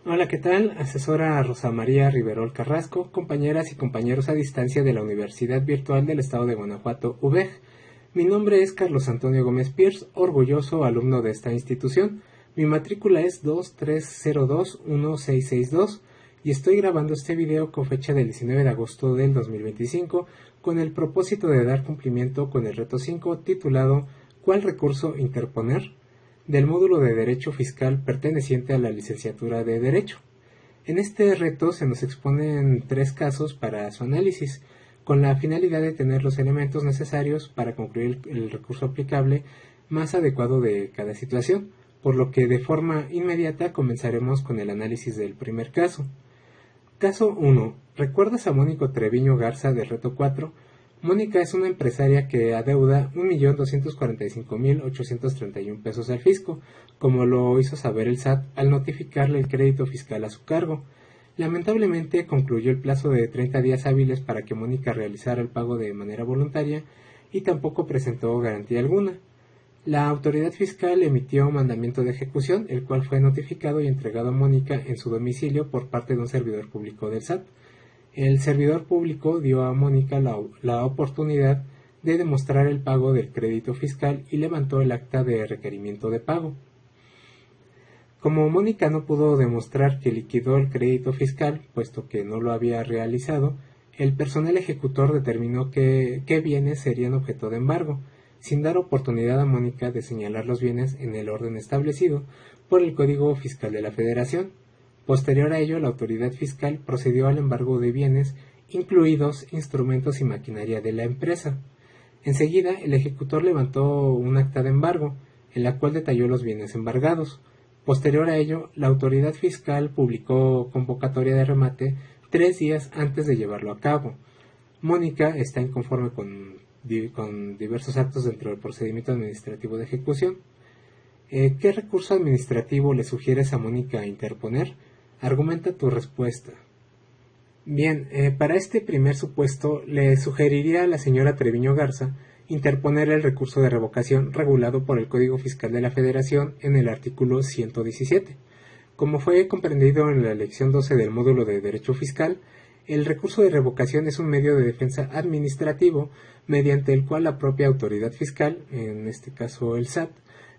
Hola, ¿qué tal? Asesora Rosa María Riverol Carrasco, compañeras y compañeros a distancia de la Universidad Virtual del Estado de Guanajuato, UVEG. Mi nombre es Carlos Antonio Gómez Pierce, orgulloso alumno de esta institución. Mi matrícula es 23021662 y estoy grabando este video con fecha del 19 de agosto del 2025 con el propósito de dar cumplimiento con el reto 5 titulado ¿Cuál recurso interponer?, del módulo de Derecho Fiscal perteneciente a la licenciatura de Derecho. En este reto se nos exponen 3 casos para su análisis, con la finalidad de tener los elementos necesarios para concluir el recurso aplicable más adecuado de cada situación, por lo que de forma inmediata comenzaremos con el análisis del primer caso. Caso 1. ¿Recuerdas a Mónico Treviño Garza del reto 4? Mónica es una empresaria que adeuda 1.245.831 pesos al fisco, como lo hizo saber el SAT al notificarle el crédito fiscal a su cargo. Lamentablemente concluyó el plazo de 30 días hábiles para que Mónica realizara el pago de manera voluntaria y tampoco presentó garantía alguna. La autoridad fiscal emitió un mandamiento de ejecución, el cual fue notificado y entregado a Mónica en su domicilio por parte de un servidor público del SAT. El servidor público dio a Mónica la oportunidad de demostrar el pago del crédito fiscal y levantó el acta de requerimiento de pago. Como Mónica no pudo demostrar que liquidó el crédito fiscal, puesto que no lo había realizado, el personal ejecutor determinó qué bienes serían objeto de embargo, sin dar oportunidad a Mónica de señalar los bienes en el orden establecido por el Código Fiscal de la Federación. Posterior a ello, la autoridad fiscal procedió al embargo de bienes, incluidos instrumentos y maquinaria de la empresa. Enseguida, el ejecutor levantó un acta de embargo, en la cual detalló los bienes embargados. Posterior a ello, la autoridad fiscal publicó convocatoria de remate 3 días antes de llevarlo a cabo. Mónica está inconforme con diversos actos dentro del procedimiento administrativo de ejecución. ¿Qué recurso administrativo le sugieres a Mónica interponer? Argumenta tu respuesta. Bien, para este primer supuesto le sugeriría a la señora Treviño Garza interponer el recurso de revocación regulado por el Código Fiscal de la Federación en el artículo 117. Como fue comprendido en la lección 12 del módulo de Derecho Fiscal, el recurso de revocación es un medio de defensa administrativo mediante el cual la propia autoridad fiscal, en este caso el SAT,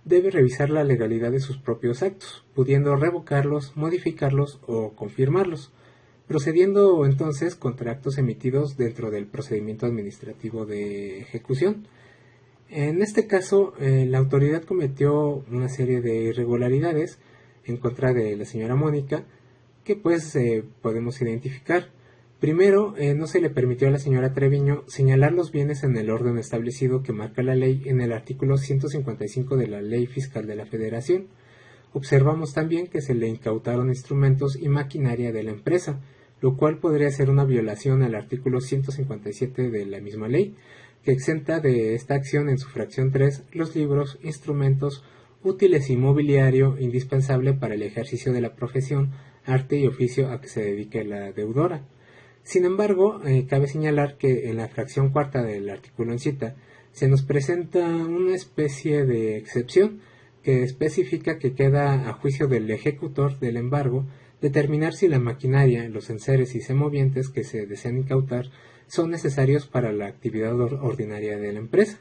debe revisar la legalidad de sus propios actos, pudiendo revocarlos, modificarlos o confirmarlos, procediendo entonces contra actos emitidos dentro del procedimiento administrativo de ejecución. En este caso, la autoridad cometió una serie de irregularidades en contra de la señora Mónica, que pues podemos identificar. Primero, no se le permitió a la señora Treviño señalar los bienes en el orden establecido que marca la ley en el artículo 155 de la Ley Fiscal de la Federación. Observamos también que se le incautaron instrumentos y maquinaria de la empresa, lo cual podría ser una violación al artículo 157 de la misma ley, que exenta de esta acción en su fracción 3 los libros, instrumentos, útiles y mobiliario indispensable para el ejercicio de la profesión, arte y oficio a que se dedique la deudora. Sin embargo, cabe señalar que en la fracción cuarta del artículo en cita se nos presenta una especie de excepción que especifica que queda a juicio del ejecutor del embargo determinar si la maquinaria, los enseres y semovientes que se desean incautar son necesarios para la actividad ordinaria de la empresa.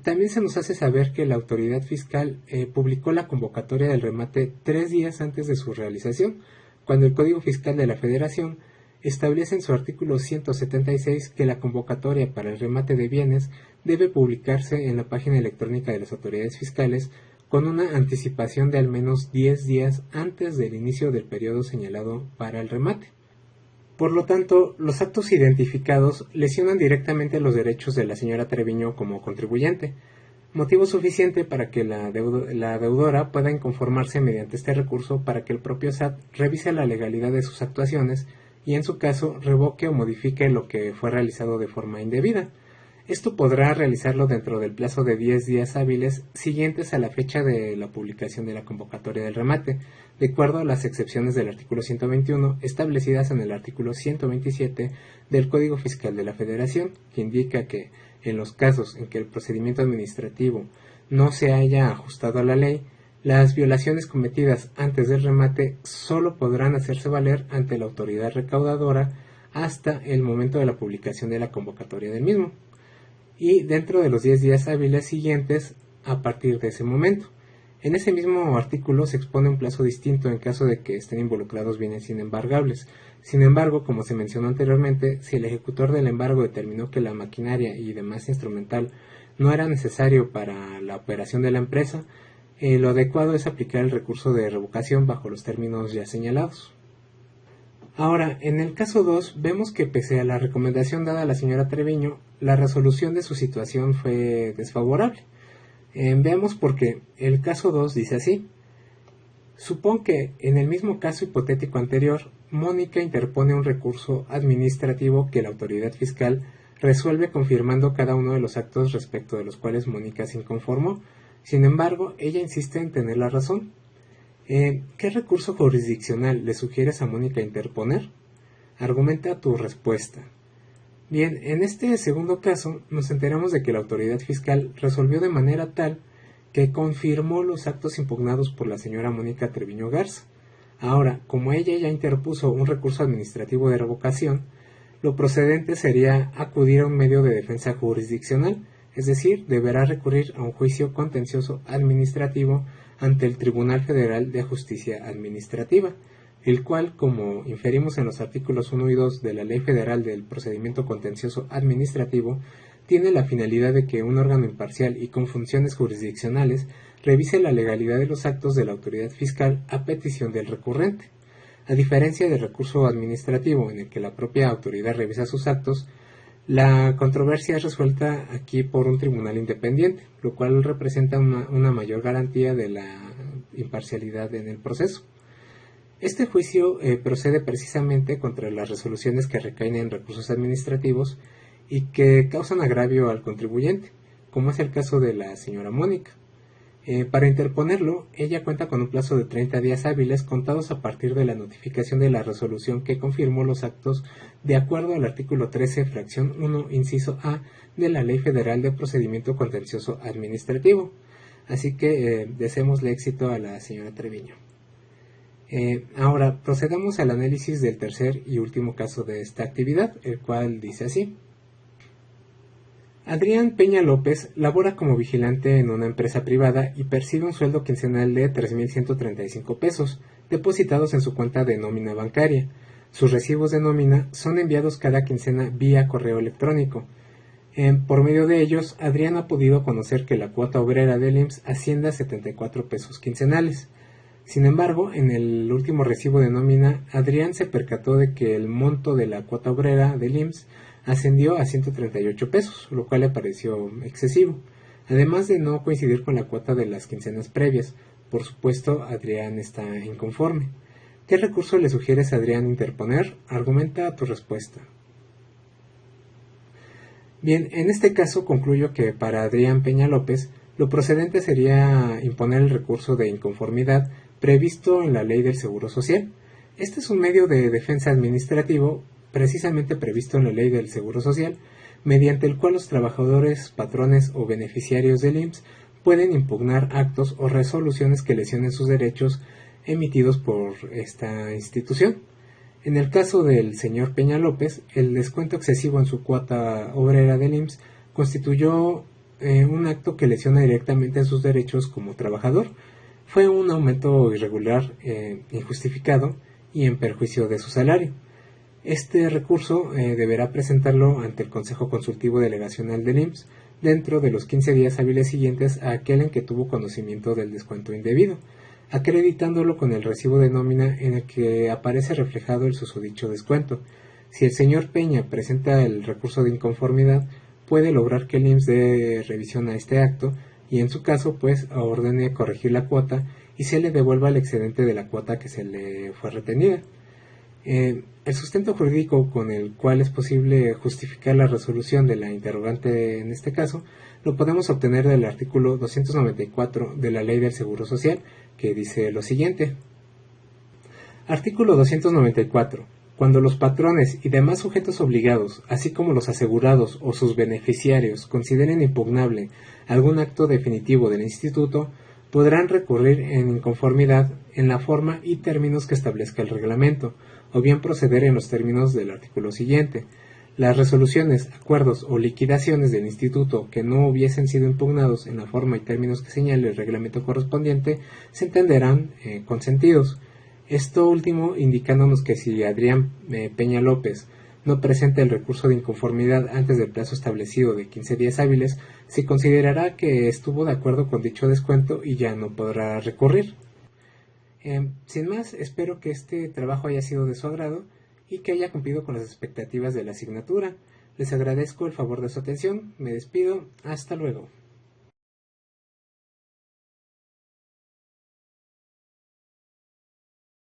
También se nos hace saber que la autoridad fiscal publicó la convocatoria del remate 3 días antes de su realización, cuando el Código Fiscal de la Federación establece en su artículo 176 que la convocatoria para el remate de bienes debe publicarse en la página electrónica de las autoridades fiscales con una anticipación de al menos 10 días antes del inicio del periodo señalado para el remate. Por lo tanto, los actos identificados lesionan directamente los derechos de la señora Treviño como contribuyente, motivo suficiente para que la deudora pueda inconformarse mediante este recurso para que el propio SAT revise la legalidad de sus actuaciones y en su caso revoque o modifique lo que fue realizado de forma indebida. Esto podrá realizarlo dentro del plazo de 10 días hábiles siguientes a la fecha de la publicación de la convocatoria del remate, de acuerdo a las excepciones del artículo 121 establecidas en el artículo 127 del Código Fiscal de la Federación, que indica que en los casos en que el procedimiento administrativo no se haya ajustado a la ley, Las violaciones cometidas antes del remate solo podrán hacerse valer ante la autoridad recaudadora hasta el momento de la publicación de la convocatoria del mismo, y dentro de los 10 días hábiles siguientes a partir de ese momento. En ese mismo artículo se expone un plazo distinto en caso de que estén involucrados bienes inembargables. Sin embargo, como se mencionó anteriormente, si el ejecutor del embargo determinó que la maquinaria y demás instrumental no era necesario para la operación de la empresa, lo adecuado es aplicar el recurso de revocación bajo los términos ya señalados. Ahora, en el caso 2, vemos que pese a la recomendación dada a la señora Treviño, la resolución de su situación fue desfavorable. Veamos por qué. El caso 2 dice así: supón que, en el mismo caso hipotético anterior, Mónica interpone un recurso administrativo que la autoridad fiscal resuelve confirmando cada uno de los actos respecto de los cuales Mónica se inconformó. Sin embargo, ella insiste en tener la razón. ¿Qué recurso jurisdiccional le sugieres a Mónica interponer? Argumenta tu respuesta. Bien, en este segundo caso nos enteramos de que la autoridad fiscal resolvió de manera tal que confirmó los actos impugnados por la señora Mónica Treviño Garza. Ahora, como ella ya interpuso un recurso administrativo de revocación, lo procedente sería acudir a un medio de defensa jurisdiccional, es decir, deberá recurrir a un juicio contencioso administrativo ante el Tribunal Federal de Justicia Administrativa, el cual, como inferimos en los artículos 1 y 2 de la Ley Federal del Procedimiento Contencioso Administrativo, tiene la finalidad de que un órgano imparcial y con funciones jurisdiccionales revise la legalidad de los actos de la autoridad fiscal a petición del recurrente. A diferencia del recurso administrativo en el que la propia autoridad revisa sus actos, la controversia es resuelta aquí por un tribunal independiente, lo cual representa una mayor garantía de la imparcialidad en el proceso. Este juicio procede precisamente contra las resoluciones que recaen en recursos administrativos y que causan agravio al contribuyente, como es el caso de la señora Mónica. Para interponerlo, ella cuenta con un plazo de 30 días hábiles contados a partir de la notificación de la resolución que confirmó los actos de acuerdo al artículo 13, fracción 1, inciso A de la Ley Federal de Procedimiento Contencioso Administrativo. Así que deseémosle éxito a la señora Treviño. Ahora procedamos al análisis del tercer y último caso de esta actividad, el cual dice así: Adrián Peña López labora como vigilante en una empresa privada y percibe un sueldo quincenal de 3,135 pesos, depositados en su cuenta de nómina bancaria. Sus recibos de nómina son enviados cada quincena vía correo electrónico. Por medio de ellos, Adrián ha podido conocer que la cuota obrera del IMSS asciende a 74 pesos quincenales. Sin embargo, en el último recibo de nómina, Adrián se percató de que el monto de la cuota obrera del IMSS ascendió a 138 pesos, lo cual le pareció excesivo, además de no coincidir con la cuota de las quincenas previas. Por supuesto, Adrián está inconforme. ¿Qué recurso le sugieres a Adrián interponer? Argumenta tu respuesta. Bien, en este caso concluyo que para Adrián Peña López lo procedente sería imponer el recurso de inconformidad previsto en la Ley del Seguro Social. Este es un medio de defensa administrativo precisamente previsto en la Ley del Seguro Social, mediante el cual los trabajadores, patrones o beneficiarios del IMSS pueden impugnar actos o resoluciones que lesionen sus derechos emitidos por esta institución. En el caso del señor Peña López, el descuento excesivo en su cuota obrera del IMSS constituyó un acto que lesiona directamente sus derechos como trabajador. Fue un aumento irregular, injustificado y en perjuicio de su salario. Este recurso deberá presentarlo ante el Consejo Consultivo Delegacional del IMSS dentro de los 15 días hábiles siguientes a aquel en que tuvo conocimiento del descuento indebido, acreditándolo con el recibo de nómina en el que aparece reflejado el susodicho descuento. Si el señor Peña presenta el recurso de inconformidad, puede lograr que el IMSS dé revisión a este acto y en su caso pues ordene corregir la cuota y se le devuelva el excedente de la cuota que se le fue retenida. El sustento jurídico con el cual es posible justificar la resolución de la interrogante en este caso lo podemos obtener del artículo 294 de la Ley del Seguro Social, que dice lo siguiente. Artículo 294. Cuando los patrones y demás sujetos obligados, así como los asegurados o sus beneficiarios, consideren impugnable algún acto definitivo del Instituto, podrán recurrir en inconformidad en la forma y términos que establezca el reglamento, o bien proceder en los términos del artículo siguiente. Las resoluciones, acuerdos o liquidaciones del instituto que no hubiesen sido impugnados en la forma y términos que señale el reglamento correspondiente se entenderán consentidos. Esto último indicándonos que si Adrián Peña López no presenta el recurso de inconformidad antes del plazo establecido de 15 días hábiles, se considerará que estuvo de acuerdo con dicho descuento y ya no podrá recurrir. Sin más, espero que este trabajo haya sido de su agrado y que haya cumplido con las expectativas de la asignatura. Les agradezco el favor de su atención, me despido, hasta luego.